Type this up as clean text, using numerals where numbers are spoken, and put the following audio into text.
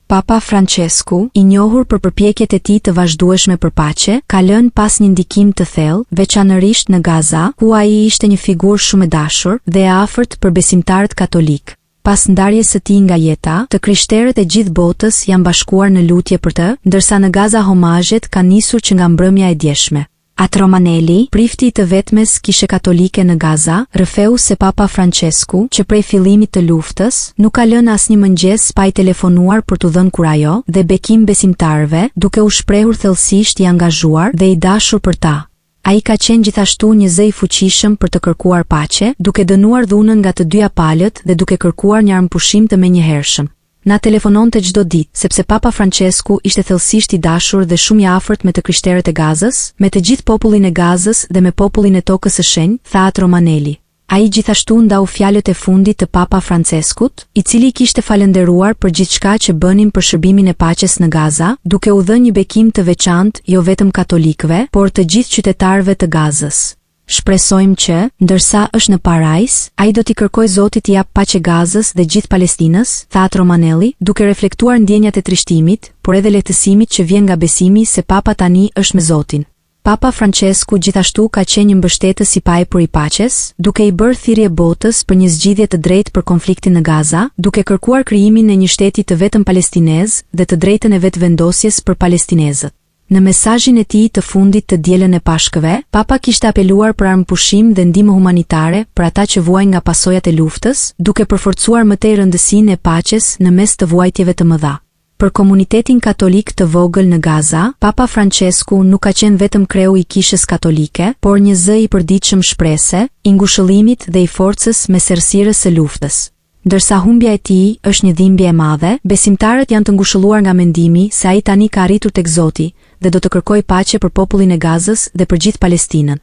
Papa Francesku, i njohur për përpjekjet e tij të vazhdueshme për paqe, ka lënë pas një ndikim të thellë, veçanërisht në Gaza, ku ai ishte një figurë shumë e dashur dhe e afërt për besimtarët katolik. Pas ndarjes së tij nga jeta, të krishterët e gjithë botës janë bashkuar në lutje për të, ndërsa në Gaza homazhet kanë nisur që nga mbrëmja e djeshme. Atë Romanelli, prifti i të vetmes kishe katolike në Gaza, rrëfeu se Papa Francesku, që prej fillimit të luftës, nuk ka lënë asnjë mëngjes pa i telefonuar për t'u dhënë kurajo dhe bekim besimtarëve, duke u shprehur thellësisht i angazhuar dhe i dashur për ta. Ai ka qenë gjithashtu një zë i fuqishëm për të kërkuar paqe, duke dënuar dhunën nga të dyja palët dhe duke kërkuar një armëpushim të menjëhershëm. Na telefononte çdo ditë, sepse Papa Francesku ishte thellësisht i dashur dhe shumë i afërt me të krishterët e Gazës, me të gjithë popullin e Gazës dhe me popullin e tokës së shenjtë, tha atë Romanelli. Ai gjithashtu ndau fjalët e fundit të Papa Franceskut, i cili kishte falënderuar për gjithçka që bënin për shërbimin e paqes në Gaza, duke u dhënë një bekim të veçantë jo vetëm katolikëve, por të gjithë qytetarëve të Gazës. Shpresojmë që, ndërsa është në parajs, ai do t'i kërkojë Zotit t'i jap paqe Gazës dhe gjithë Palestinës, tha atë Romanelli, duke reflektuar ndjenjat e trishtimit, por edhe lehtësimit që vjen nga besimi se Papa tani është me Zotin. Papa Francesku gjithashtu ka qenë një mbështetës i paepër i paqes, duke i bërë thirrje botës për një zgjidhje të drejtë për konfliktin në Gaza, duke kërkuar krijimin e një shteti të vetëm palestinez dhe të drejtën e vetëvendosjes për palestinezët. Në mesazhin e tij të fundit të dielën e Pashkëve, Papa kishte apeluar për armëpushim dhe ndihmë humanitare për ata që vuajnë nga pasojat e luftës, duke përforcuar më tej rëndësinë e paqes në mes të vuajtjeve të mëdha. Për komunitetin katolik të vogël në Gaza, Papa Francesku nuk ka qenë vetëm kreu i kishës katolike, por një zë i përditshëm shprehse, i ngushëllimit dhe i forcës mes errësirës së luftës. Ndërsa humbja e tij është një dhimbje e madhe, besimtarët janë të ngushëlluar nga mendimi se ai tani ka arritur tek Zoti dhe do të kërkojë paqe për popullin e Gazës dhe për gjithë Palestinën.